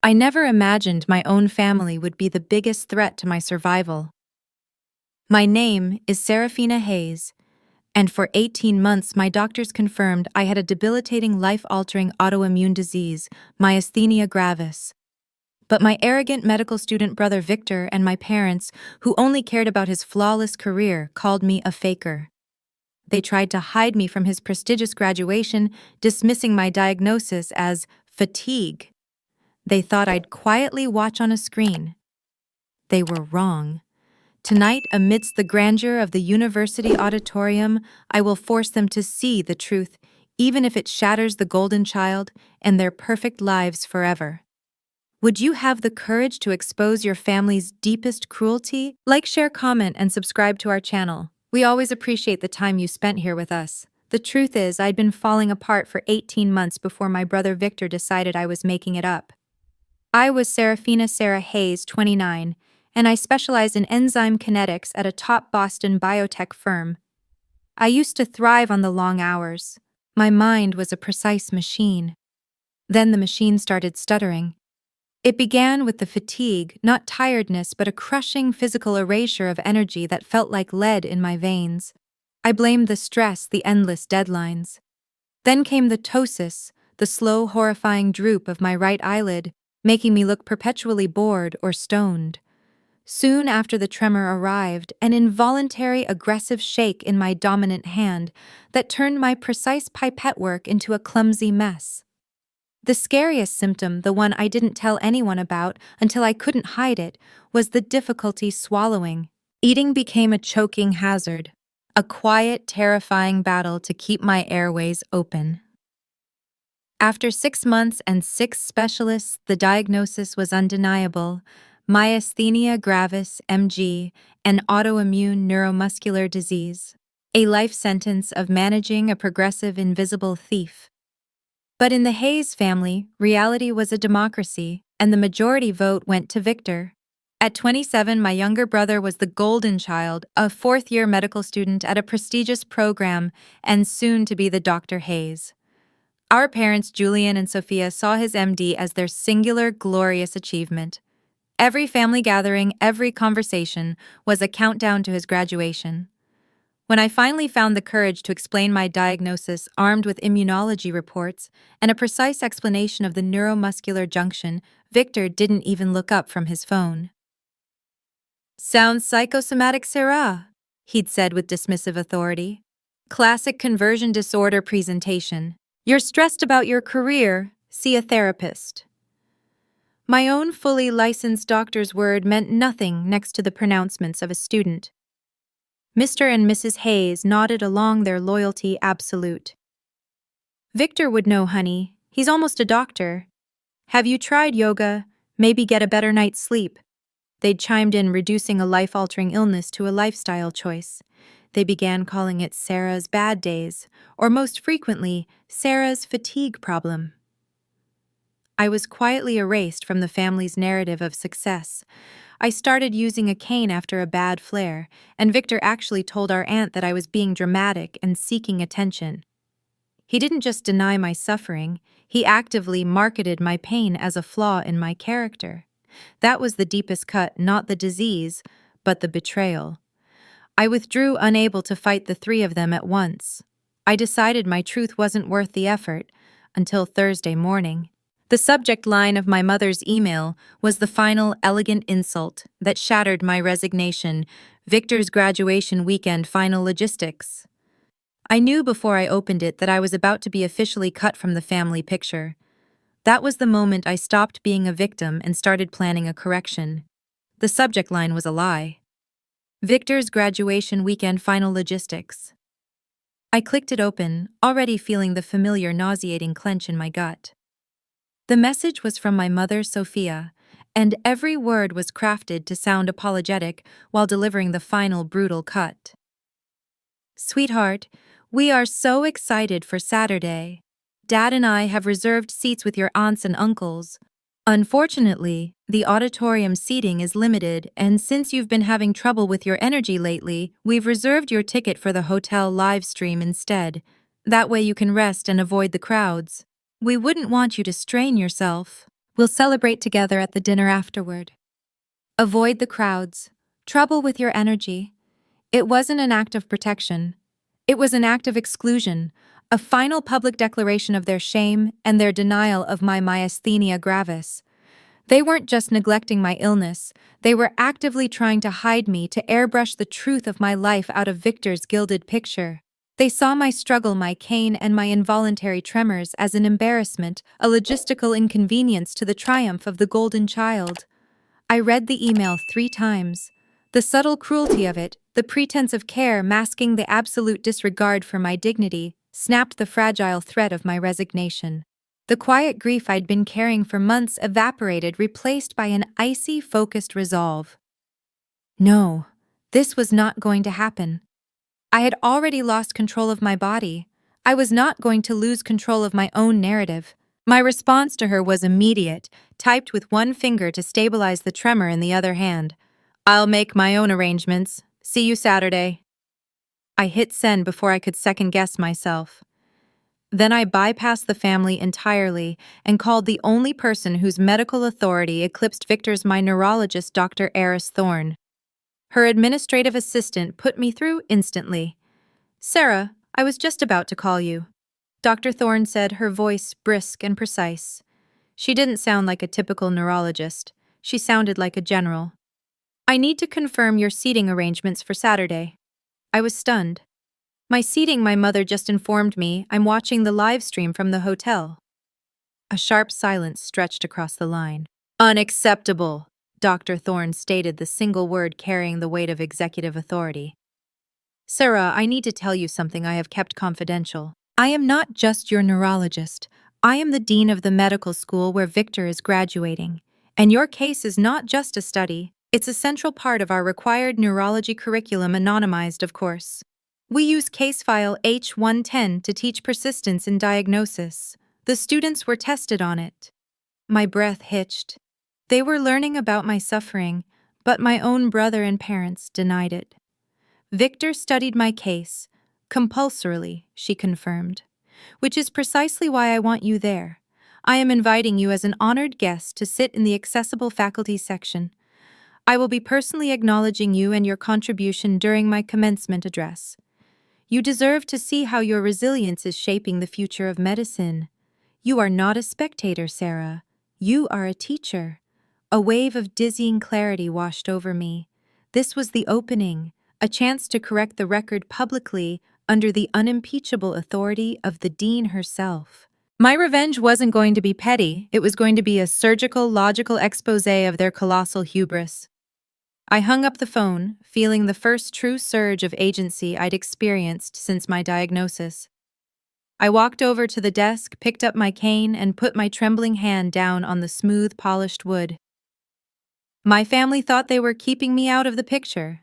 I never imagined my own family would be the biggest threat to my survival. My name is Serafina Hayes, and for 18 months my doctors confirmed I had a debilitating life-altering autoimmune disease, Myasthenia Gravis. But my arrogant medical student brother Victor and my parents, who only cared about his flawless career, called me a faker. They tried to hide me from his prestigious graduation, dismissing my diagnosis as fatigue. They thought I'd quietly watch on a screen. They were wrong. Tonight, amidst the grandeur of the university auditorium, I will force them to see the truth, even if it shatters the golden child and their perfect lives forever. Would you have the courage to expose your family's deepest cruelty? Like, share, comment, and subscribe to our channel. We always appreciate the time you spent here with us. The truth is, I'd been falling apart for 18 months before my brother Victor decided I was making it up. I was Serafina Sarah Hayes, 29, and I specialized in enzyme kinetics at a top Boston biotech firm. I used to thrive on the long hours. My mind was a precise machine. Then the machine started stuttering. It began with the fatigue, not tiredness, but a crushing physical erasure of energy that felt like lead in my veins. I blamed the stress, the endless deadlines. Then came the ptosis, the slow, horrifying droop of my right eyelid, making me look perpetually bored or stoned. Soon after the tremor arrived, an involuntary aggressive shake in my dominant hand that turned my precise pipette work into a clumsy mess. The scariest symptom, the one I didn't tell anyone about until I couldn't hide it, was the difficulty swallowing. Eating became a choking hazard, a quiet, terrifying battle to keep my airways open. After 6 months and 6 specialists, the diagnosis was undeniable: myasthenia gravis, MG, an autoimmune neuromuscular disease. A life sentence of managing a progressive invisible thief. But in the Hayes family, reality was a democracy, and the majority vote went to Victor. At 27, my younger brother was the golden child, a fourth-year medical student at a prestigious program, and soon to be the Dr. Hayes. Our parents, Julian and Sophia, saw his MD as their singular, glorious achievement. Every family gathering, every conversation was a countdown to his graduation. When I finally found the courage to explain my diagnosis, armed with immunology reports and a precise explanation of the neuromuscular junction, Victor didn't even look up from his phone. "Sounds psychosomatic, Sarah," he'd said with dismissive authority. "Classic conversion disorder presentation. You're stressed about your career, see a therapist." My own fully licensed doctor's word meant nothing next to the pronouncements of a student. Mr. and Mrs. Hayes nodded along, their loyalty absolute. "Victor would know, honey. He's almost a doctor. Have you tried yoga? Maybe get a better night's sleep." They'd chimed in, reducing a life-altering illness to a lifestyle choice. They began calling it Sarah's bad days, or most frequently, Sarah's fatigue problem. I was quietly erased from the family's narrative of success. I started using a cane after a bad flare, and Victor actually told our aunt that I was being dramatic and seeking attention. He didn't just deny my suffering, he actively marketed my pain as a flaw in my character. That was the deepest cut, not the disease, but the betrayal. I withdrew, unable to fight the three of them at once. I decided my truth wasn't worth the effort, until Thursday morning. The subject line of my mother's email was the final elegant insult that shattered my resignation: Victor's graduation weekend final logistics. I knew before I opened it that I was about to be officially cut from the family picture. That was the moment I stopped being a victim and started planning a correction. The subject line was a lie. Victor's graduation weekend final logistics. I clicked it open, already feeling the familiar nauseating clench in my gut. The message was from my mother, Sophia, and every word was crafted to sound apologetic while delivering the final brutal cut. "Sweetheart, we are so excited for Saturday. Dad and I have reserved seats with your aunts and uncles. Unfortunately, the auditorium seating is limited, and since you've been having trouble with your energy lately, we've reserved your ticket for the hotel live stream instead. That way you can rest and avoid the crowds. We wouldn't want you to strain yourself." We'll celebrate together at the dinner afterward. Avoid the crowds. Trouble with your energy. It wasn't an act of protection. It was an act of exclusion, a final public declaration of their shame and their denial of my myasthenia gravis. They weren't just neglecting my illness, they were actively trying to hide me, to airbrush the truth of my life out of Victor's gilded picture. They saw my struggle, my cane, and my involuntary tremors as an embarrassment, a logistical inconvenience to the triumph of the golden child. I read the email 3 times. The subtle cruelty of it, the pretense of care masking the absolute disregard for my dignity, snapped the fragile thread of my resignation. The quiet grief I'd been carrying for months evaporated, replaced by an icy, focused resolve. No, this was not going to happen. I had already lost control of my body. I was not going to lose control of my own narrative. My response to her was immediate, typed with one finger to stabilize the tremor in the other hand. "I'll make my own arrangements. See you Saturday." I hit send before I could second-guess myself. Then I bypassed the family entirely and called the only person whose medical authority eclipsed Victor's, my neurologist, Dr. Eris Thorne. Her administrative assistant put me through instantly. "Sarah, I was just about to call you," Dr. Thorne said, her voice brisk and precise. She didn't sound like a typical neurologist. She sounded like a general. "I need to confirm your seating arrangements for Saturday." I was stunned. "My seating, my mother just informed me. I'm watching the live stream from the hotel." A sharp silence stretched across the line. "Unacceptable," Dr. Thorne stated, the single word carrying the weight of executive authority. "Sarah, I need to tell you something I have kept confidential. I am not just your neurologist. I am the dean of the medical school where Victor is graduating. And your case is not just a study. It's a central part of our required neurology curriculum, anonymized, of course. We use case file H110 to teach persistence in diagnosis. The students were tested on it." My breath hitched. They were learning about my suffering, but my own brother and parents denied it. "Victor studied my case, compulsorily," she confirmed, "which is precisely why I want you there. I am inviting you as an honored guest to sit in the accessible faculty section. I will be personally acknowledging you and your contribution during my commencement address. You deserve to see how your resilience is shaping the future of medicine. You are not a spectator, Sarah. You are a teacher." A wave of dizzying clarity washed over me. This was the opening, a chance to correct the record publicly under the unimpeachable authority of the dean herself. My revenge wasn't going to be petty, it was going to be a surgical, logical exposé of their colossal hubris. I hung up the phone, feeling the first true surge of agency I'd experienced since my diagnosis. I walked over to the desk, picked up my cane, and put my trembling hand down on the smooth, polished wood. My family thought they were keeping me out of the picture.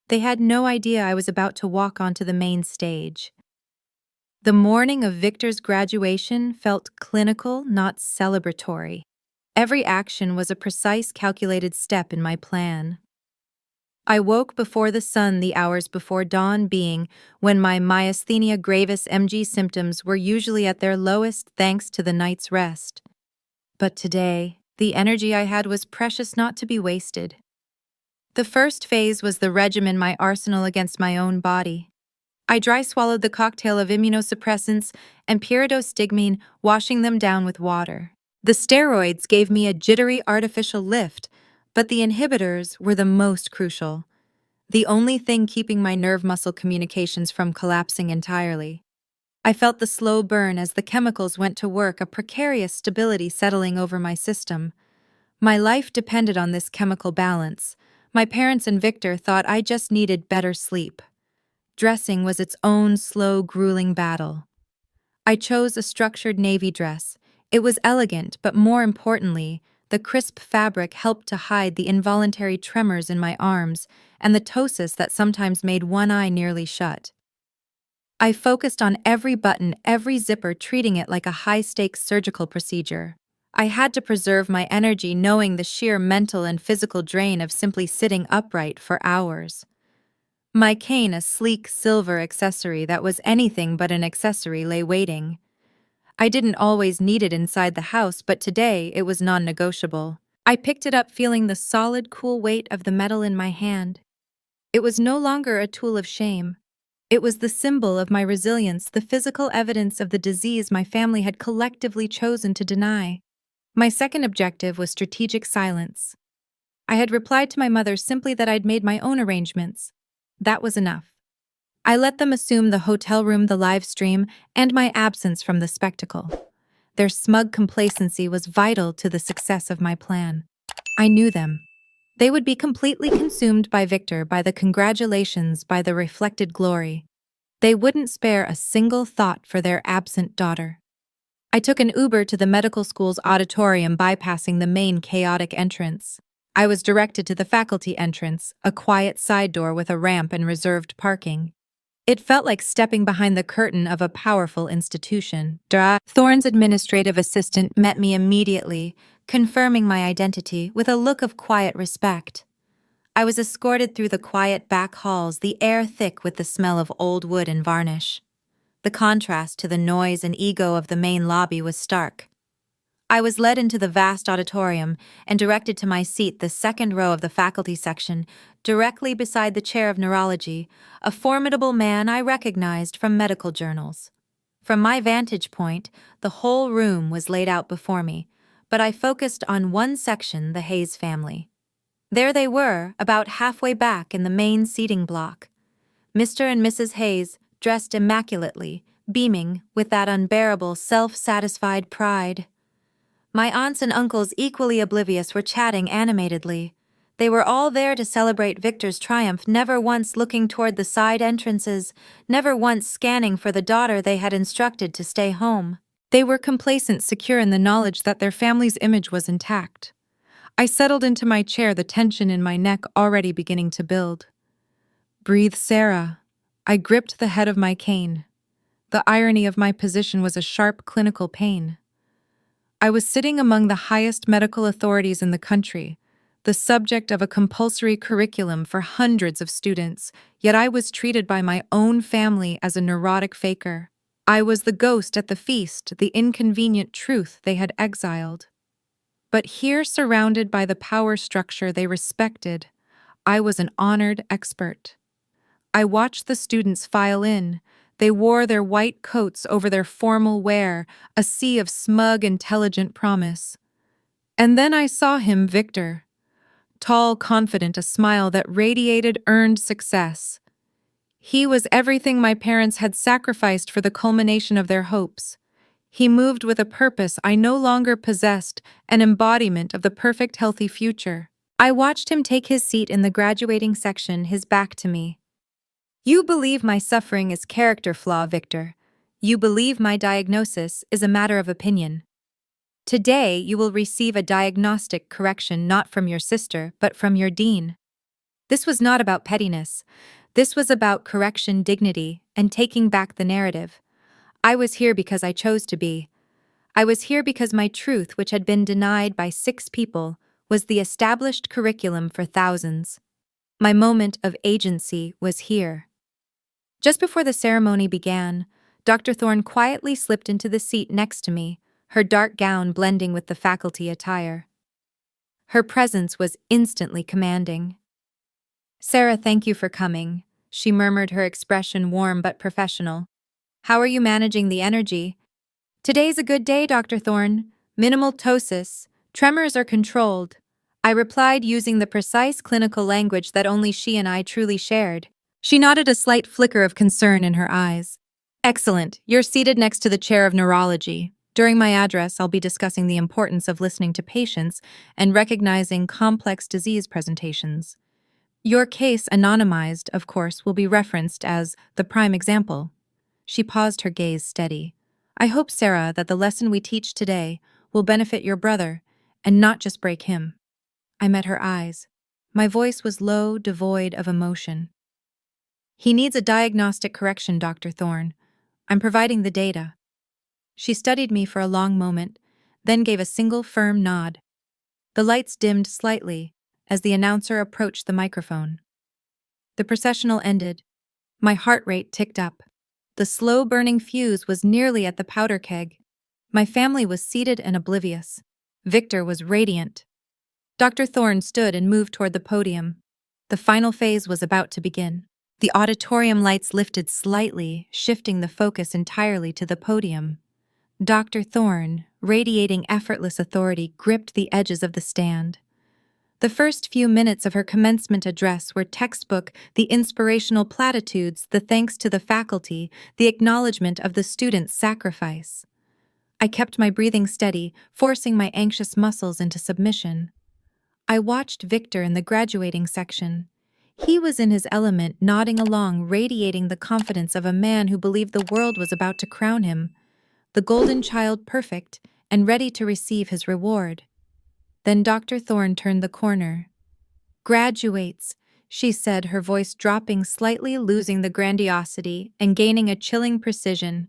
They had no idea I was about to walk onto the main stage. The morning of Victor's graduation felt clinical, not celebratory. Every action was a precise, calculated step in my plan. I woke before the sun, the hours before dawn being when my myasthenia gravis MG symptoms were usually at their lowest thanks to the night's rest. But today, the energy I had was precious, not to be wasted. The first phase was the regimen, my arsenal against my own body. I dry swallowed the cocktail of immunosuppressants and pyridostigmine, washing them down with water. The steroids gave me a jittery artificial lift, but the inhibitors were the most crucial. The only thing keeping my nerve muscle communications from collapsing entirely. I felt the slow burn as the chemicals went to work, a precarious stability settling over my system. My life depended on this chemical balance. My parents and Victor thought I just needed better sleep. Dressing was its own slow, grueling battle. I chose a structured navy dress. It was elegant, but more importantly, the crisp fabric helped to hide the involuntary tremors in my arms and the ptosis that sometimes made one eye nearly shut. I focused on every button, every zipper, treating it like a high-stakes surgical procedure. I had to preserve my energy, knowing the sheer mental and physical drain of simply sitting upright for hours. My cane, a sleek silver accessory that was anything but an accessory, lay waiting. I didn't always need it inside the house, but today it was non-negotiable. I picked it up feeling the solid, cool weight of the metal in my hand. It was no longer a tool of shame. It was the symbol of my resilience, the physical evidence of the disease my family had collectively chosen to deny. My second objective was strategic silence. I had replied to my mother simply that I'd made my own arrangements. That was enough. I let them assume the hotel room, the live stream, and my absence from the spectacle. Their smug complacency was vital to the success of my plan. I knew them. They would be completely consumed by Victor, by the congratulations, by the reflected glory. They wouldn't spare a single thought for their absent daughter. I took an Uber to the medical school's auditorium, bypassing the main chaotic entrance. I was directed to the faculty entrance, a quiet side door with a ramp and reserved parking. It felt like stepping behind the curtain of a powerful institution. Thorne's administrative assistant met me immediately, confirming my identity with a look of quiet respect. I was escorted through the quiet back halls, the air thick with the smell of old wood and varnish. The contrast to the noise and ego of the main lobby was stark. I was led into the vast auditorium and directed to my seat, the second row of the faculty section, directly beside the chair of neurology, a formidable man I recognized from medical journals. From my vantage point, the whole room was laid out before me, but I focused on one section, the Hayes family. There they were, about halfway back in the main seating block. Mr. and Mrs. Hayes, dressed immaculately, beaming with that unbearable, self-satisfied pride. My aunts and uncles, equally oblivious, were chatting animatedly. They were all there to celebrate Victor's triumph, never once looking toward the side entrances, never once scanning for the daughter they had instructed to stay home. They were complacent, secure in the knowledge that their family's image was intact. I settled into my chair, the tension in my neck already beginning to build. "Breathe, Sarah." I gripped the head of my cane. The irony of my position was a sharp clinical pain. I was sitting among the highest medical authorities in the country, the subject of a compulsory curriculum for hundreds of students, yet I was treated by my own family as a neurotic faker. I was the ghost at the feast, the inconvenient truth they had exiled. But here, surrounded by the power structure they respected, I was an honored expert. I watched the students file in. They wore their white coats over their formal wear, a sea of smug, intelligent promise. And then I saw him, Victor. Tall, confident, a smile that radiated earned success. He was everything my parents had sacrificed for the culmination of their hopes. He moved with a purpose I no longer possessed, an embodiment of the perfect, healthy future. I watched him take his seat in the graduating section, his back to me. "You believe my suffering is character flaw, Victor. You believe my diagnosis is a matter of opinion. Today you will receive a diagnostic correction not from your sister, but from your dean." This was not about pettiness. This was about correction, dignity, and taking back the narrative. I was here because I chose to be. I was here because my truth, which had been denied by 6 people, was the established curriculum for thousands. My moment of agency was here. Just before the ceremony began, Dr. Thorne quietly slipped into the seat next to me, her dark gown blending with the faculty attire. Her presence was instantly commanding. "Sarah, thank you for coming," she murmured, her expression warm but professional. "How are you managing the energy?" "Today's a good day, Dr. Thorne. Minimal ptosis. Tremors are controlled," I replied using the precise clinical language that only she and I truly shared. She nodded, a slight flicker of concern in her eyes. "Excellent. You're seated next to the chair of neurology. During my address, I'll be discussing the importance of listening to patients and recognizing complex disease presentations. Your case, anonymized, of course, will be referenced as the prime example." She paused, her gaze steady. "I hope, Sarah, that the lesson we teach today will benefit your brother and not just break him." I met her eyes. My voice was low, devoid of emotion. "He needs a diagnostic correction, Dr. Thorne. I'm providing the data." She studied me for a long moment, then gave a single firm nod. The lights dimmed slightly as the announcer approached the microphone. The processional ended. My heart rate ticked up. The slow-burning fuse was nearly at the powder keg. My family was seated and oblivious. Victor was radiant. Dr. Thorne stood and moved toward the podium. The final phase was about to begin. The auditorium lights lifted slightly, shifting the focus entirely to the podium. Dr. Thorne, radiating effortless authority, gripped the edges of the stand. The first few minutes of her commencement address were textbook, the inspirational platitudes, the thanks to the faculty, the acknowledgement of the students' sacrifice. I kept my breathing steady, forcing my anxious muscles into submission. I watched Victor in the graduating section. He was in his element, nodding along, radiating the confidence of a man who believed the world was about to crown him, the golden child perfect and ready to receive his reward. Then Dr. Thorne turned the corner. "Graduates," she said, her voice dropping slightly, losing the grandiosity and gaining a chilling precision.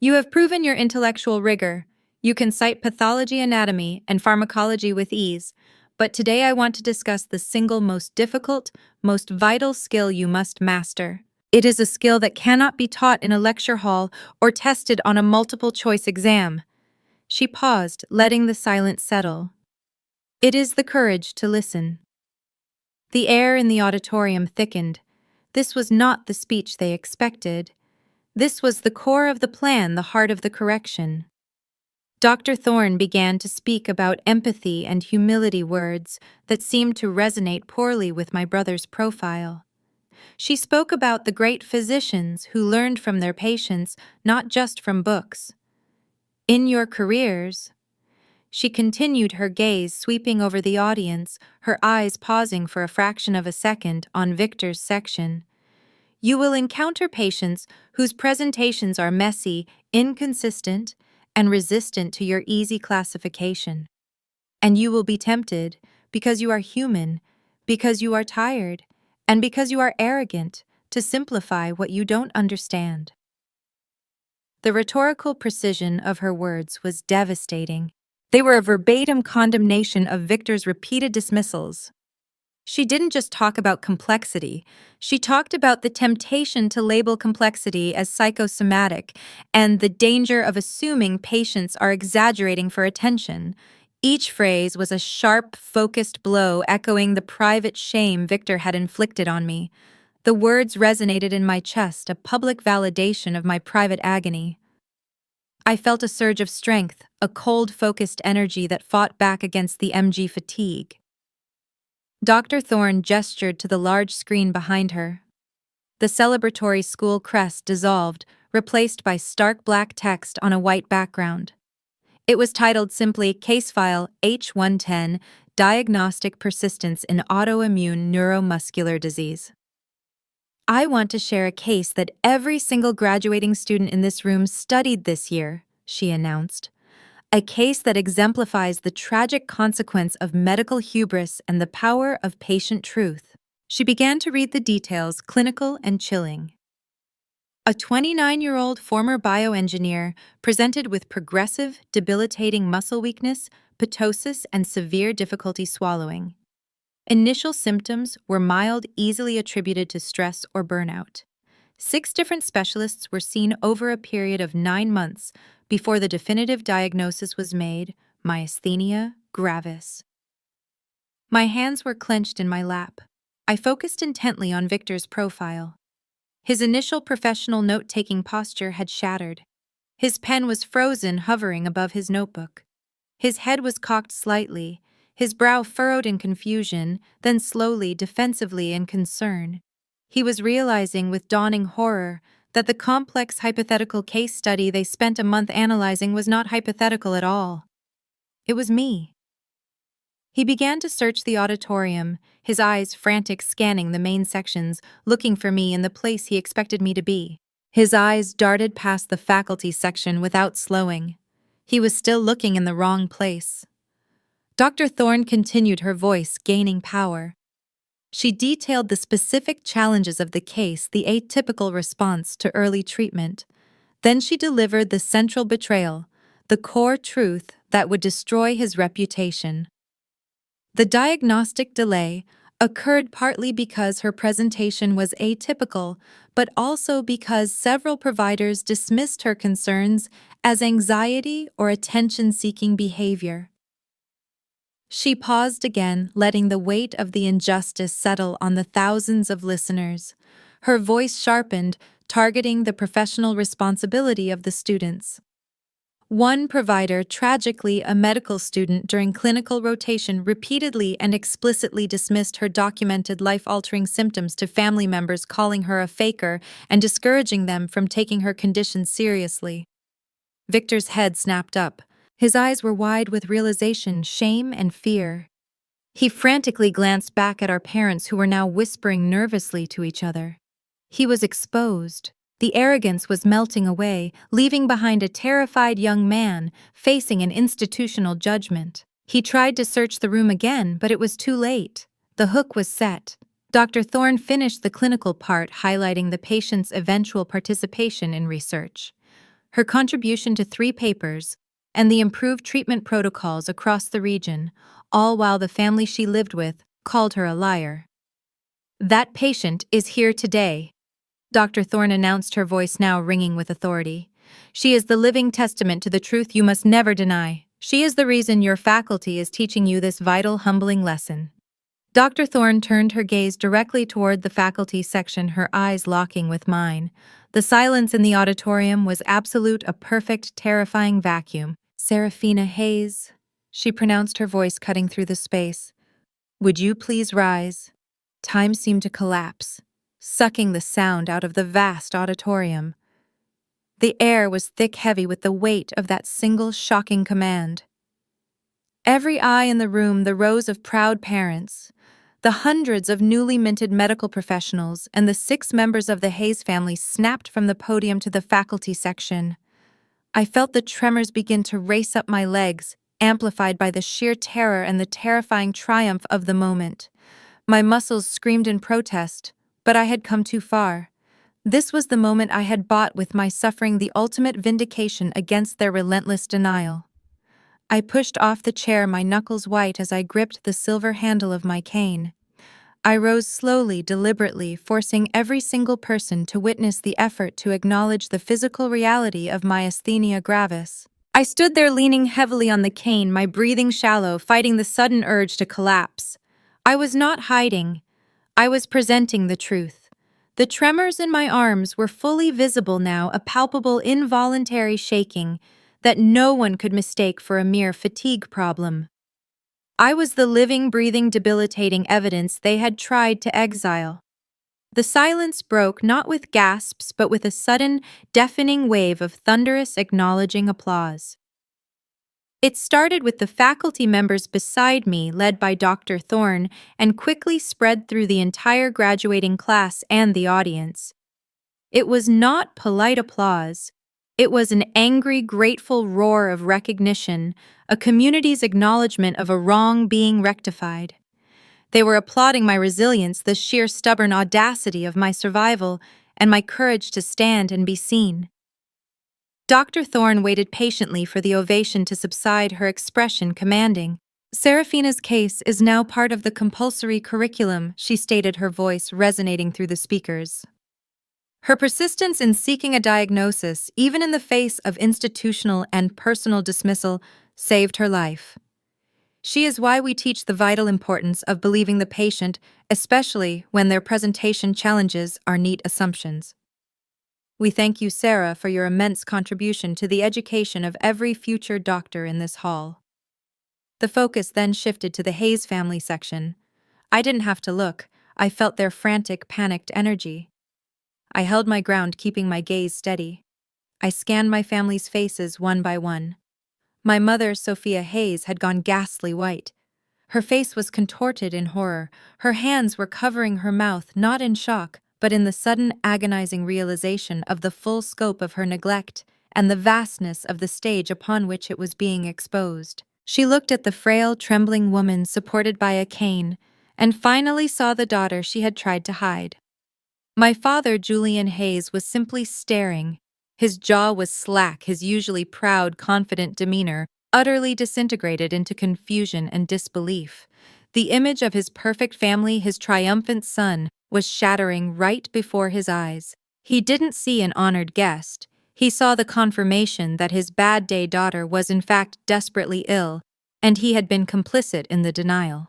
"You have proven your intellectual rigor. You can cite pathology, anatomy, and pharmacology with ease, but today I want to discuss the single most difficult, most vital skill you must master. It is a skill that cannot be taught in a lecture hall or tested on a multiple-choice exam." She paused, letting the silence settle. "It is the courage to listen." The air in the auditorium thickened. This was not the speech they expected. This was the core of the plan, the heart of the correction. Dr. Thorne began to speak about empathy and humility, words that seemed to resonate poorly with my brother's profile. She spoke about the great physicians who learned from their patients, not just from books. "In your careers," she continued, her gaze sweeping over the audience, her eyes pausing for a fraction of a second on Victor's section, "you will encounter patients whose presentations are messy, inconsistent, and resistant to your easy classification. And you will be tempted, because you are human, because you are tired, and because you are arrogant, to simplify what you don't understand." The rhetorical precision of her words was devastating. They were a verbatim condemnation of Victor's repeated dismissals. She didn't just talk about complexity, she talked about the temptation to label complexity as psychosomatic and the danger of assuming patients are exaggerating for attention. Each phrase was a sharp, focused blow echoing the private shame Victor had inflicted on me. The words resonated in my chest, a public validation of my private agony. I felt a surge of strength, a cold, focused energy that fought back against the MG fatigue. Dr. Thorne gestured to the large screen behind her. The celebratory school crest dissolved, replaced by stark black text on a white background. It was titled simply Case File H110, Diagnostic Persistence in Autoimmune Neuromuscular Disease. "I want to share a case that every single graduating student in this room studied this year," she announced. "A case that exemplifies the tragic consequence of medical hubris and the power of patient truth." She began to read the details, clinical and chilling. A 29-year-old former bioengineer presented with progressive, debilitating muscle weakness, ptosis, and severe difficulty swallowing. Initial symptoms were mild, easily attributed to stress or burnout. 6 different specialists were seen over a period of 9 months before the definitive diagnosis was made: myasthenia gravis. My hands were clenched in my lap. I focused intently on Victor's profile. His initial professional note-taking posture had shattered. His pen was frozen, hovering above his notebook. His head was cocked slightly, his brow furrowed in confusion, then slowly, defensively, in concern. He was realizing with dawning horror that the complex hypothetical case study they spent a month analyzing was not hypothetical at all. It was me. He began to search the auditorium, his eyes frantic, scanning the main sections, looking for me in the place he expected me to be. His eyes darted past the faculty section without slowing. He was still looking in the wrong place. Dr. Thorne continued, her voice gaining power. She detailed the specific challenges of the case, the atypical response to early treatment. Then she delivered the central betrayal, the core truth that would destroy his reputation. The diagnostic delay, occurred partly because her presentation was atypical, but also because several providers dismissed her concerns as anxiety or attention-seeking behavior. She paused again, letting the weight of the injustice settle on the thousands of listeners. Her voice sharpened, targeting the professional responsibility of the students. One provider, tragically a medical student during clinical rotation, repeatedly and explicitly dismissed her documented life-altering symptoms to family members, calling her a faker and discouraging them from taking her condition seriously. Victor's head snapped up. His eyes were wide with realization, shame, and fear. He frantically glanced back at our parents, who were now whispering nervously to each other. He was exposed. The arrogance was melting away, leaving behind a terrified young man facing an institutional judgment. He tried to search the room again, but it was too late. The hook was set. Dr. Thorne finished the clinical part, highlighting the patient's eventual participation in research, her contribution to 3 papers, and the improved treatment protocols across the region, all while the family she lived with called her a liar. "That patient is here today," Dr. Thorne announced, her voice now ringing with authority. "She is the living testament to the truth you must never deny. She is the reason your faculty is teaching you this vital, humbling lesson." Dr. Thorne turned her gaze directly toward the faculty section, her eyes locking with mine. The silence in the auditorium was absolute, a perfect, terrifying vacuum. "Seraphina Hayes," she pronounced, her voice cutting through the space. "Would you please rise?" Time seemed to collapse, sucking the sound out of the vast auditorium. The air was thick, heavy with the weight of that single shocking command. Every eye in the room, the rows of proud parents, the hundreds of newly minted medical professionals, and the 6 members of the Hayes family snapped from the podium to the faculty section. I felt the tremors begin to race up my legs, amplified by the sheer terror and the terrifying triumph of the moment. My muscles screamed in protest, but I had come too far. This was the moment I had bought with my suffering, the ultimate vindication against their relentless denial. I pushed off the chair, my knuckles white as I gripped the silver handle of my cane. I rose slowly, deliberately, forcing every single person to witness the effort to acknowledge the physical reality of myasthenia gravis. I stood there leaning heavily on the cane, my breathing shallow, fighting the sudden urge to collapse. I was not hiding. I was presenting the truth. The tremors in my arms were fully visible now, a palpable, involuntary shaking that no one could mistake for a mere fatigue problem. I was the living, breathing, debilitating evidence they had tried to exile. The silence broke not with gasps, but with a sudden, deafening wave of thunderous, acknowledging applause. It started with the faculty members beside me, led by Dr. Thorne, and quickly spread through the entire graduating class and the audience. It was not polite applause. It was an angry, grateful roar of recognition, a community's acknowledgement of a wrong being rectified. They were applauding my resilience, the sheer stubborn audacity of my survival, and my courage to stand and be seen. Dr. Thorne waited patiently for the ovation to subside, her expression commanding. "Seraphina's case is now part of the compulsory curriculum," she stated, her voice resonating through the speakers. Her persistence in seeking a diagnosis, even in the face of institutional and personal dismissal, saved her life. She is why we teach the vital importance of believing the patient, especially when their presentation challenges our neat assumptions. We thank you, Sarah, for your immense contribution to the education of every future doctor in this hall. The focus then shifted to the Hayes family section. I didn't have to look. I felt their frantic, panicked energy. I held my ground, keeping my gaze steady. I scanned my family's faces one by one. My mother, Sophia Hayes, had gone ghastly white. Her face was contorted in horror. Her hands were covering her mouth, not in shock, but in the sudden, agonizing realization of the full scope of her neglect and the vastness of the stage upon which it was being exposed. She looked at the frail, trembling woman supported by a cane, and finally saw the daughter she had tried to hide. My father, Julian Hayes, was simply staring. His jaw was slack, his usually proud, confident demeanor utterly disintegrated into confusion and disbelief. The image of his perfect family, his triumphant son, was shattering right before his eyes. He didn't see an honored guest. He saw the confirmation that his bad day daughter was in fact desperately ill, and he had been complicit in the denial.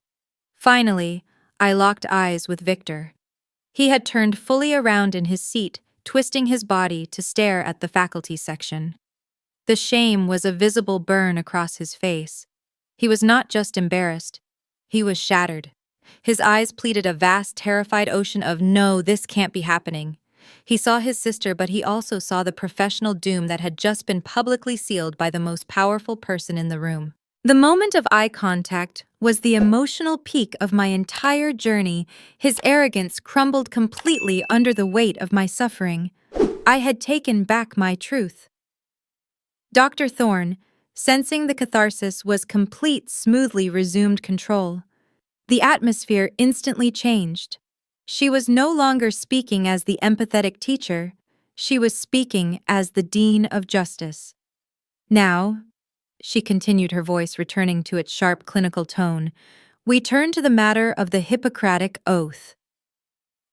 Finally, I locked eyes with Victor. He had turned fully around in his seat, twisting his body to stare at the faculty section. The shame was a visible burn across his face. He was not just embarrassed, he was shattered. His eyes pleaded a vast, terrified ocean of "No, this can't be happening." He saw his sister, but he also saw the professional doom that had just been publicly sealed by the most powerful person in the room. The moment of eye contact was the emotional peak of my entire journey. His arrogance crumbled completely under the weight of my suffering. I had taken back my truth. Dr. Thorne, sensing the catharsis was complete, smoothly resumed control. The atmosphere instantly changed. She was no longer speaking as the empathetic teacher. She was speaking as the Dean of Justice. Now, she continued, her voice returning to its sharp clinical tone, we turn to the matter of the Hippocratic Oath.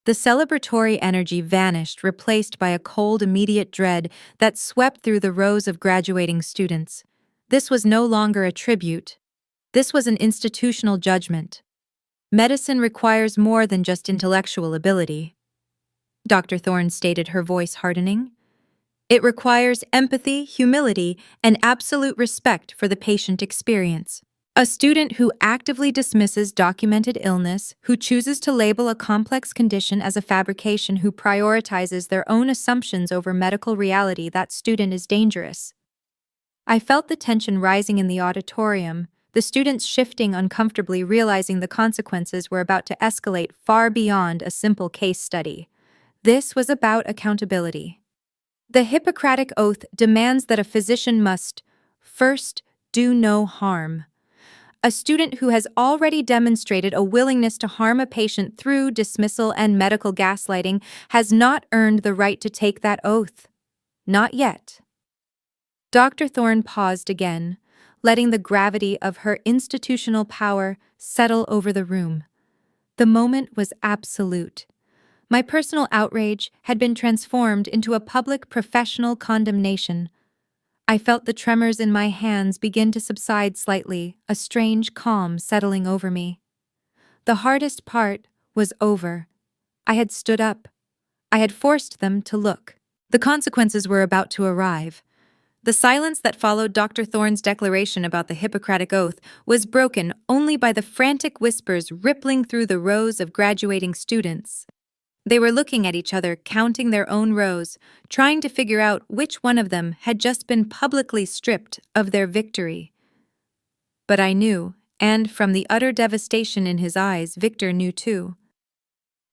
The celebratory energy vanished, replaced by a cold, immediate dread that swept through the rows of graduating students. This was no longer a tribute. This was an institutional judgment. Medicine requires more than just intellectual ability. Dr. Thorne stated, her voice hardening. It requires empathy, humility, and absolute respect for the patient experience. A student who actively dismisses documented illness, who chooses to label a complex condition as a fabrication, who prioritizes their own assumptions over medical reality, that student is dangerous. I felt the tension rising in the auditorium, the students shifting uncomfortably, realizing the consequences were about to escalate far beyond a simple case study. This was about accountability. The Hippocratic Oath demands that a physician must, first, do no harm. A student who has already demonstrated a willingness to harm a patient through dismissal and medical gaslighting has not earned the right to take that oath. Not yet. Dr. Thorne paused again, letting the gravity of her institutional power settle over the room. The moment was absolute. My personal outrage had been transformed into a public professional condemnation. I felt the tremors in my hands begin to subside slightly, a strange calm settling over me. The hardest part was over. I had stood up. I had forced them to look. The consequences were about to arrive. The silence that followed Dr. Thorne's declaration about the Hippocratic Oath was broken only by the frantic whispers rippling through the rows of graduating students. They were looking at each other, counting their own rows, trying to figure out which one of them had just been publicly stripped of their victory. But I knew, and from the utter devastation in his eyes, Victor knew too.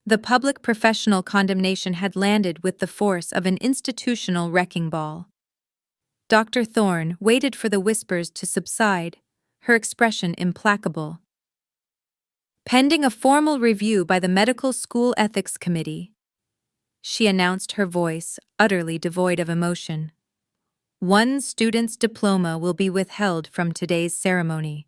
The public professional condemnation had landed with the force of an institutional wrecking ball. Dr. Thorne waited for the whispers to subside, her expression implacable. Pending a formal review by the Medical School Ethics Committee, she announced, her voice utterly devoid of emotion. One student's diploma will be withheld from today's ceremony.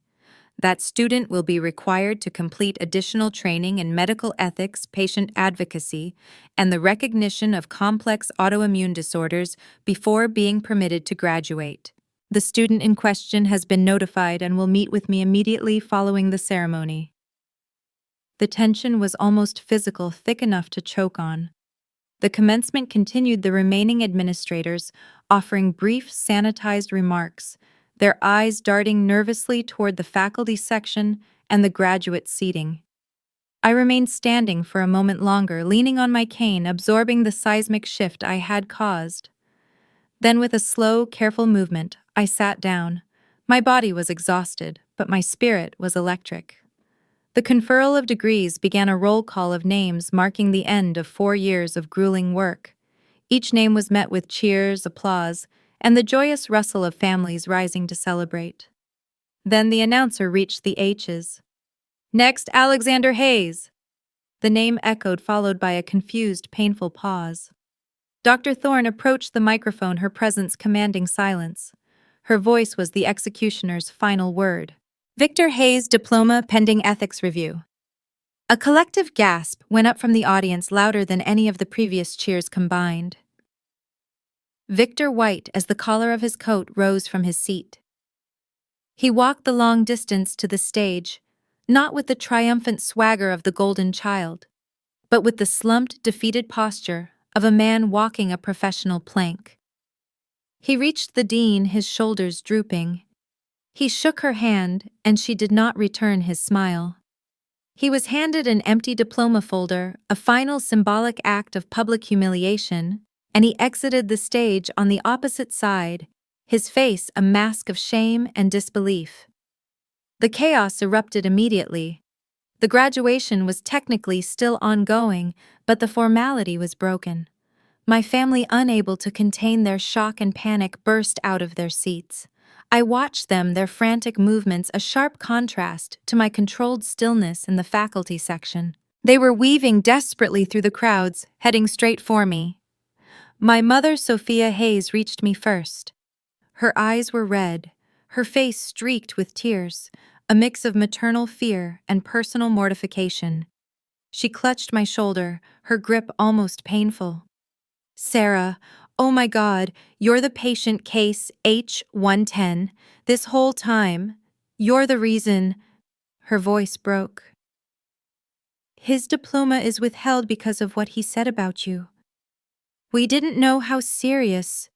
That student will be required to complete additional training in medical ethics, patient advocacy, and the recognition of complex autoimmune disorders before being permitted to graduate. The student in question has been notified and will meet with me immediately following the ceremony. The tension was almost physical, thick enough to choke on. The commencement continued, the remaining administrators offering brief, sanitized remarks, their eyes darting nervously toward the faculty section and the graduate seating. I remained standing for a moment longer, leaning on my cane, absorbing the seismic shift I had caused. Then, with a slow, careful movement, I sat down. My body was exhausted, but my spirit was electric. The conferral of degrees began, a roll call of names marking the end of 4 years of grueling work. Each name was met with cheers, applause, and the joyous rustle of families rising to celebrate. Then the announcer reached the H's. Next, Alexander Hayes. The name echoed, followed by a confused, painful pause. Dr. Thorne approached the microphone, her presence commanding silence. Her voice was the executioner's final word. Victor Hayes' diploma pending ethics review. A collective gasp went up from the audience, louder than any of the previous cheers combined. Victor white as the collar of his coat rose from his seat. He walked the long distance to the stage, not with the triumphant swagger of the golden child, but with the slumped, defeated posture of a man walking a professional plank. He reached the dean, his shoulders drooping. He shook her hand, and she did not return his smile. He was handed an empty diploma folder, a final symbolic act of public humiliation, and he exited the stage on the opposite side, his face a mask of shame and disbelief. The chaos erupted immediately. The graduation was technically still ongoing, but the formality was broken. My family, unable to contain their shock and panic, burst out of their seats. I watched them, their frantic movements a sharp contrast to my controlled stillness in the faculty section. They were weaving desperately through the crowds, heading straight for me. My mother, Sophia Hayes, reached me first. Her eyes were red, her face streaked with tears, a mix of maternal fear and personal mortification. She clutched my shoulder, her grip almost painful. "Sarah, oh my God, you're the patient case H110. This whole time, you're the reason." Her voice broke. "His diploma is withheld because of what he said about you. We didn't know how serious."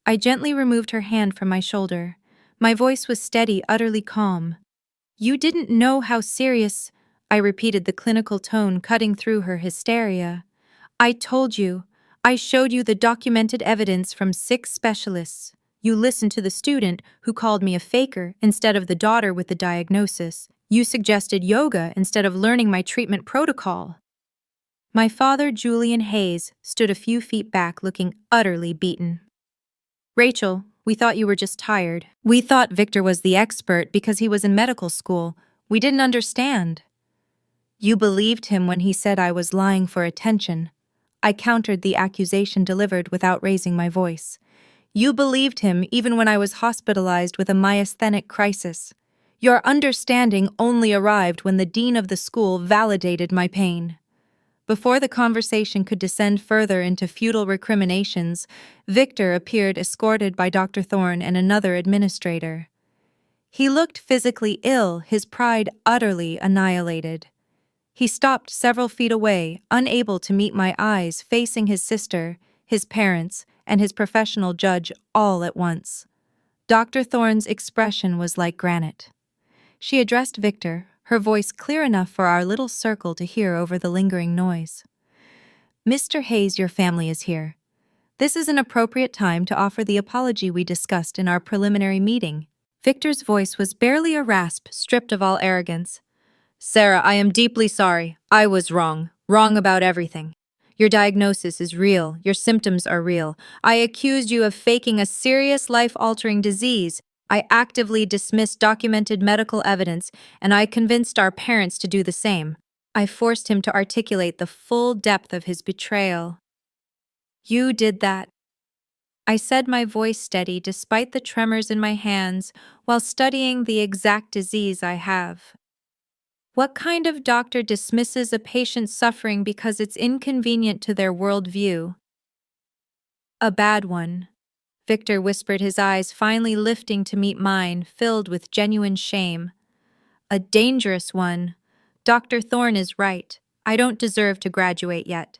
I gently removed her hand from my shoulder. My voice was steady, utterly calm. "You didn't know how serious," I repeated, the clinical tone cutting through her hysteria. "I told you. I showed you the documented evidence from 6 specialists. You listened to the student who called me a faker instead of the daughter with the diagnosis. You suggested yoga instead of learning my treatment protocol." My father, Julian Hayes, stood a few feet back, looking utterly beaten. "Rachel, we thought you were just tired. We thought Victor was the expert because he was in medical school. We didn't understand." "You believed him when he said I was lying for attention." I countered the accusation, delivered without raising my voice. "You believed him even when I was hospitalized with a myasthenic crisis. Your understanding only arrived when the dean of the school validated my pain." Before the conversation could descend further into futile recriminations, Victor appeared, escorted by Dr. Thorne and another administrator. He looked physically ill, his pride utterly annihilated. He stopped several feet away, unable to meet my eyes, facing his sister, his parents, and his professional judge all at once. Dr. Thorne's expression was like granite. She addressed Victor, her voice clear enough for our little circle to hear over the lingering noise. "Mr. Hayes, your family is here. This is an appropriate time to offer the apology we discussed in our preliminary meeting." Victor's voice was barely a rasp, stripped of all arrogance. "Sarah, I am deeply sorry. I was wrong about everything. Your diagnosis is real. Your symptoms are real. I accused you of faking a serious life-altering disease. I actively dismissed documented medical evidence, and I convinced our parents to do the same." I forced him to articulate the full depth of his betrayal. "You did that," I said, my voice steady despite the tremors in my hands, "while studying the exact disease I have. What kind of doctor dismisses a patient suffering because it's inconvenient to their worldview?" "A bad one," Victor whispered, his eyes finally lifting to meet mine, filled with genuine shame. "A dangerous one. Dr. Thorne is right. I don't deserve to graduate yet."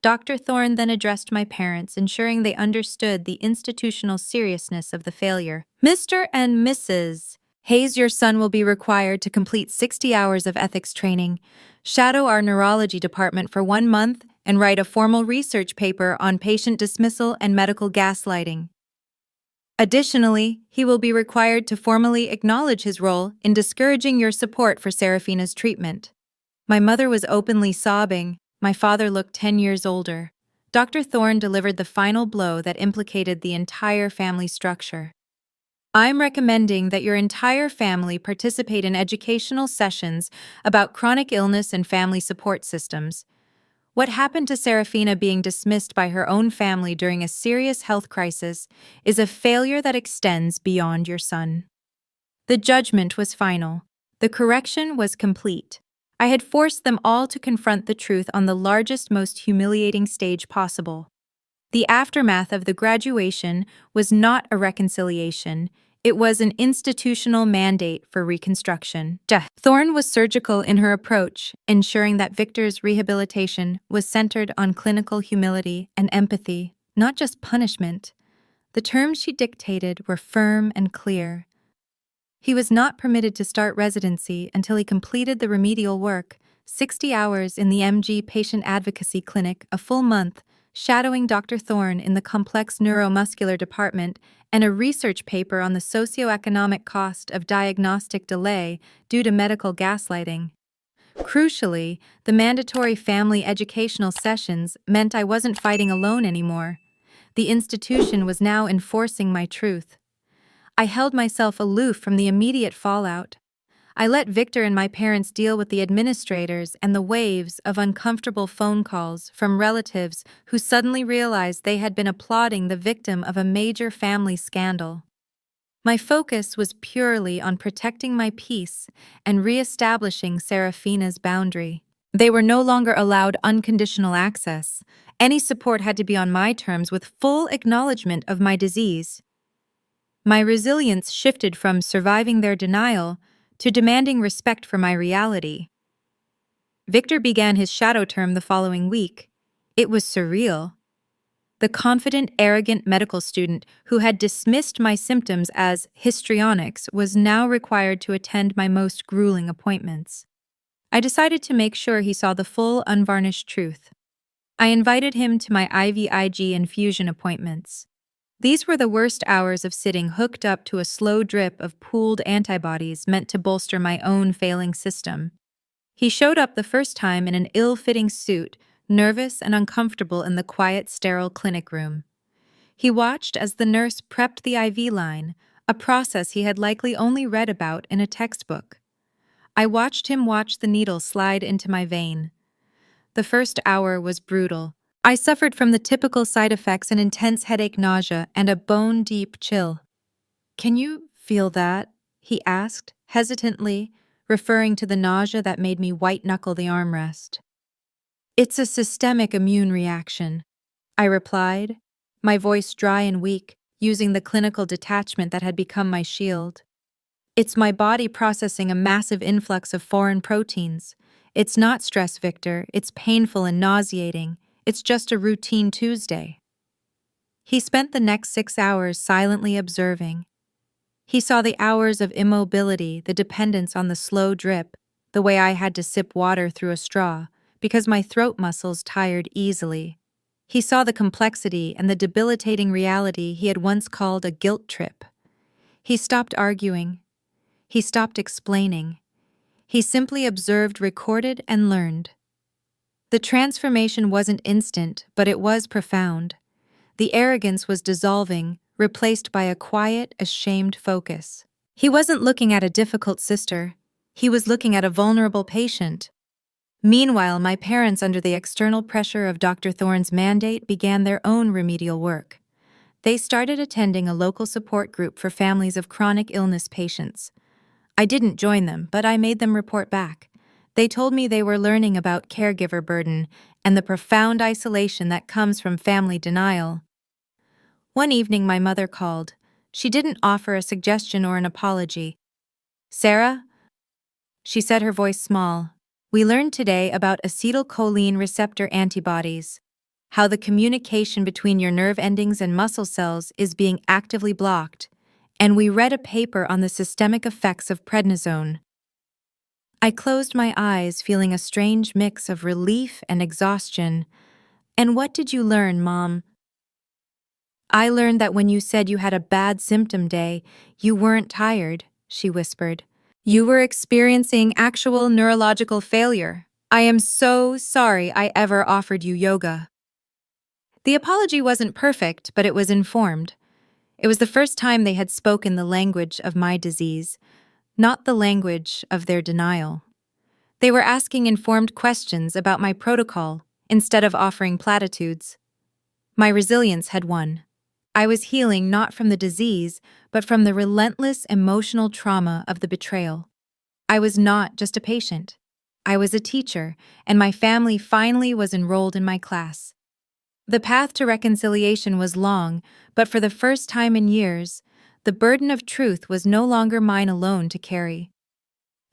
Dr. Thorne then addressed my parents, ensuring they understood the institutional seriousness of the failure. "Mr. and Mrs. Hayes, your son will be required to complete 60 hours of ethics training, shadow our neurology department for 1 month, and write a formal research paper on patient dismissal and medical gaslighting. Additionally, he will be required to formally acknowledge his role in discouraging your support for Serafina's treatment." My mother was openly sobbing. My father looked 10 years older. Dr. Thorne delivered the final blow that implicated the entire family structure. "I'm recommending that your entire family participate in educational sessions about chronic illness and family support systems. What happened to Serafina being dismissed by her own family during a serious health crisis is a failure that extends beyond your son." The judgment was final. The correction was complete. I had forced them all to confront the truth on the largest, most humiliating stage possible. The aftermath of the graduation was not a reconciliation, it was an institutional mandate for reconstruction. Thorne was surgical in her approach, ensuring that Victor's rehabilitation was centered on clinical humility and empathy, not just punishment. The terms she dictated were firm and clear. He was not permitted to start residency until he completed the remedial work, 60 hours in the MG Patient Advocacy Clinic, a full month, shadowing Dr. Thorne in the complex neuromuscular department, and a research paper on the socioeconomic cost of diagnostic delay due to medical gaslighting. Crucially, the mandatory family educational sessions meant I wasn't fighting alone anymore. The institution was now enforcing my truth. I held myself aloof from the immediate fallout. I let Victor and my parents deal with the administrators and the waves of uncomfortable phone calls from relatives who suddenly realized they had been applauding the victim of a major family scandal. My focus was purely on protecting my peace and reestablishing Serafina's boundary. They were no longer allowed unconditional access. Any support had to be on my terms with full acknowledgement of my disease. My resilience shifted from surviving their denial to demanding respect for my reality. Victor began his shadow term the following week. It was surreal. The confident, arrogant medical student who had dismissed my symptoms as histrionics was now required to attend my most grueling appointments. I decided to make sure he saw the full, unvarnished truth. I invited him to my IVIG infusion appointments. These were the worst hours of sitting hooked up to a slow drip of pooled antibodies meant to bolster my own failing system. He showed up the first time in an ill-fitting suit, nervous and uncomfortable in the quiet, sterile clinic room. He watched as the nurse prepped the IV line, a process he had likely only read about in a textbook. I watched him watch the needle slide into my vein. The first hour was brutal. I suffered from the typical side effects: an intense headache, nausea, and a bone-deep chill. "Can you feel that?" he asked, hesitantly, referring to the nausea that made me white-knuckle the armrest. "It's a systemic immune reaction," I replied, my voice dry and weak, using the clinical detachment that had become my shield. "It's my body processing a massive influx of foreign proteins. It's not stress, Victor. It's painful and nauseating. It's just a routine Tuesday." He spent the next 6 hours silently observing. He saw the hours of immobility, the dependence on the slow drip, the way I had to sip water through a straw, because my throat muscles tired easily. He saw the complexity and the debilitating reality he had once called a guilt trip. He stopped arguing. He stopped explaining. He simply observed, recorded, and learned. The transformation wasn't instant, but it was profound. The arrogance was dissolving, replaced by a quiet, ashamed focus. He wasn't looking at a difficult sister. He was looking at a vulnerable patient. Meanwhile, my parents, under the external pressure of Dr. Thorne's mandate, began their own remedial work. They started attending a local support group for families of chronic illness patients. I didn't join them, but I made them report back. They told me they were learning about caregiver burden and the profound isolation that comes from family denial. One evening, my mother called. She didn't offer a suggestion or an apology. "Sarah?" She said, her voice small. "We learned today about acetylcholine receptor antibodies, how the communication between your nerve endings and muscle cells is being actively blocked, and we read a paper on the systemic effects of prednisone." I closed my eyes, feeling a strange mix of relief and exhaustion. "And what did you learn, Mom?" "I learned that when you said you had a bad symptom day, you weren't tired," she whispered. "You were experiencing actual neurological failure. I am so sorry I ever offered you yoga." The apology wasn't perfect, but it was informed. It was the first time they had spoken the language of my disease, not the language of their denial. They were asking informed questions about my protocol instead of offering platitudes. My resilience had won. I was healing not from the disease, but from the relentless emotional trauma of the betrayal. I was not just a patient. I was a teacher, and my family finally was enrolled in my class. The path to reconciliation was long, but for the first time in years, the burden of truth was no longer mine alone to carry.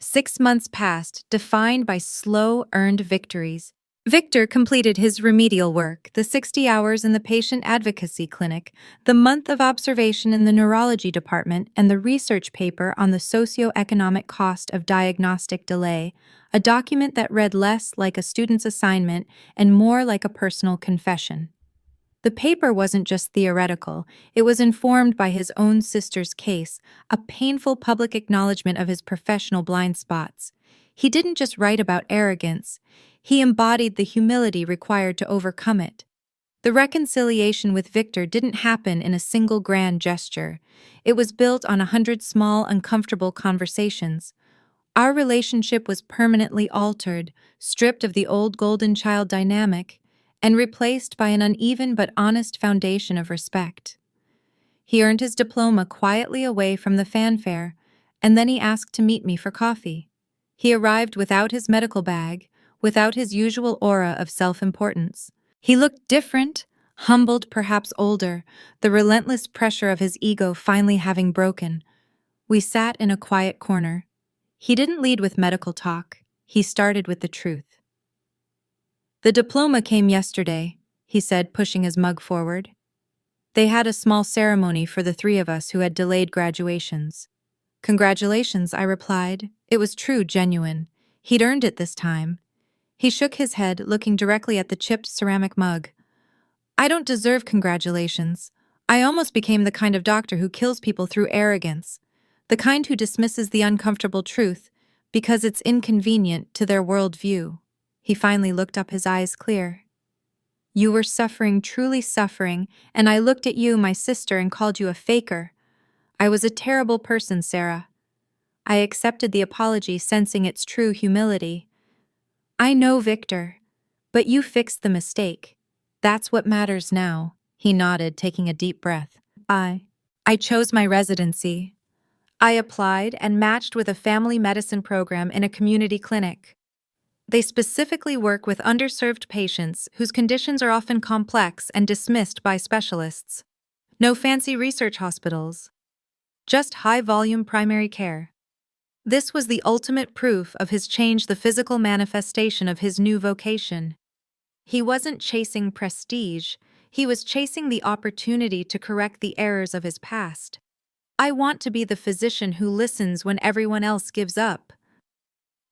6 months passed, defined by slow, earned victories. Victor completed his remedial work, the 60 hours in the patient advocacy clinic, the month of observation in the neurology department, and the research paper on the socioeconomic cost of diagnostic delay, a document that read less like a student's assignment and more like a personal confession. The paper wasn't just theoretical, it was informed by his own sister's case, a painful public acknowledgement of his professional blind spots. He didn't just write about arrogance, he embodied the humility required to overcome it. The reconciliation with Victor didn't happen in a single grand gesture. It was built on 100 small, uncomfortable conversations. Our relationship was permanently altered, stripped of the old golden child dynamic, and replaced by an uneven but honest foundation of respect. He earned his diploma quietly away from the fanfare, and then he asked to meet me for coffee. He arrived without his medical bag, without his usual aura of self-importance. He looked different, humbled, perhaps older, the relentless pressure of his ego finally having broken. We sat in a quiet corner. He didn't lead with medical talk, he started with the truth. "The diploma came yesterday," he said, pushing his mug forward. "They had a small ceremony for the three of us who had delayed graduations." "Congratulations," I replied. It was true, genuine. He'd earned it this time. He shook his head, looking directly at the chipped ceramic mug. "I don't deserve congratulations. I almost became the kind of doctor who kills people through arrogance, the kind who dismisses the uncomfortable truth because it's inconvenient to their worldview." He finally looked up, his eyes clear. "You were suffering, truly suffering, and I looked at you, my sister, and called you a faker. I was a terrible person, Sarah." I accepted the apology, sensing its true humility. "I know, Victor, but you fixed the mistake. That's what matters now," he nodded, taking a deep breath. I chose my residency. I applied and matched with a family medicine program in a community clinic. They specifically work with underserved patients whose conditions are often complex and dismissed by specialists. No fancy research hospitals, just high-volume primary care. This was the ultimate proof of his change, the physical manifestation of his new vocation. He wasn't chasing prestige, he was chasing the opportunity to correct the errors of his past. "I want to be the physician who listens when everyone else gives up."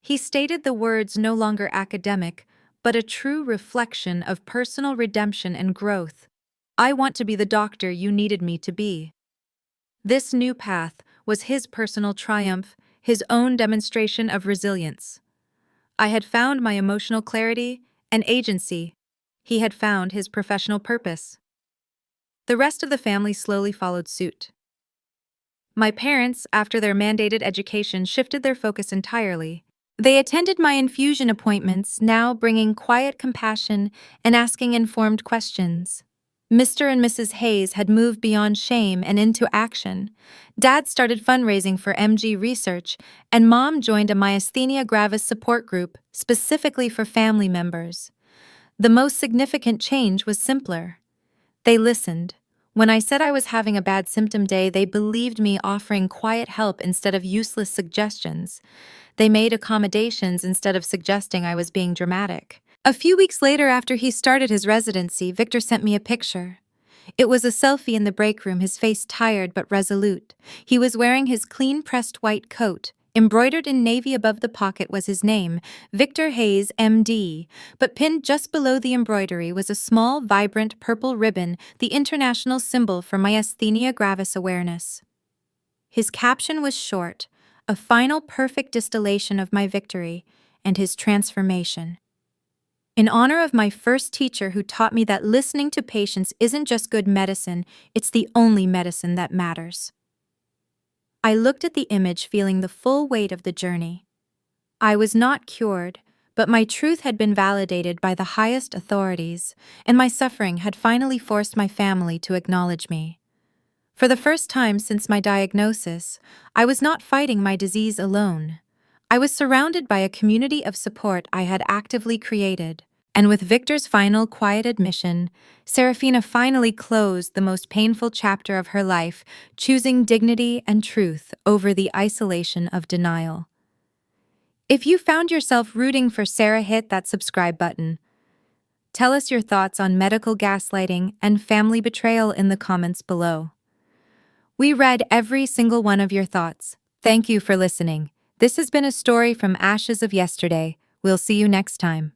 He stated the words no longer academic, but a true reflection of personal redemption and growth. "I want to be the doctor you needed me to be." This new path was his personal triumph, his own demonstration of resilience. I had found my emotional clarity and agency. He had found his professional purpose. The rest of the family slowly followed suit. My parents, after their mandated education, shifted their focus entirely. They attended my infusion appointments, now bringing quiet compassion and asking informed questions. Mr. and Mrs. Hayes had moved beyond shame and into action. Dad started fundraising for MG research, and Mom joined a Myasthenia Gravis support group specifically for family members. The most significant change was simpler. They listened. When I said I was having a bad symptom day, they believed me, offering quiet help instead of useless suggestions. They made accommodations instead of suggesting I was being dramatic. A few weeks later, after he started his residency, Victor sent me a picture. It was a selfie in the break room, his face tired but resolute. He was wearing his clean-pressed white coat. Embroidered in navy above the pocket was his name, Victor Hayes, M.D., but pinned just below the embroidery was a small, vibrant purple ribbon, the international symbol for Myasthenia Gravis awareness. His caption was short, a final perfect distillation of my victory and his transformation. "In honor of my first teacher who taught me that listening to patients isn't just good medicine, it's the only medicine that matters." I looked at the image, feeling the full weight of the journey. I was not cured, but my truth had been validated by the highest authorities, and my suffering had finally forced my family to acknowledge me. For the first time since my diagnosis, I was not fighting my disease alone. I was surrounded by a community of support I had actively created. And with Victor's final quiet admission, Serafina finally closed the most painful chapter of her life, choosing dignity and truth over the isolation of denial. If you found yourself rooting for Sarah, hit that subscribe button. Tell us your thoughts on medical gaslighting and family betrayal in the comments below. We read every single one of your thoughts. Thank you for listening. This has been a story from Ashes of Yesterday. We'll see you next time.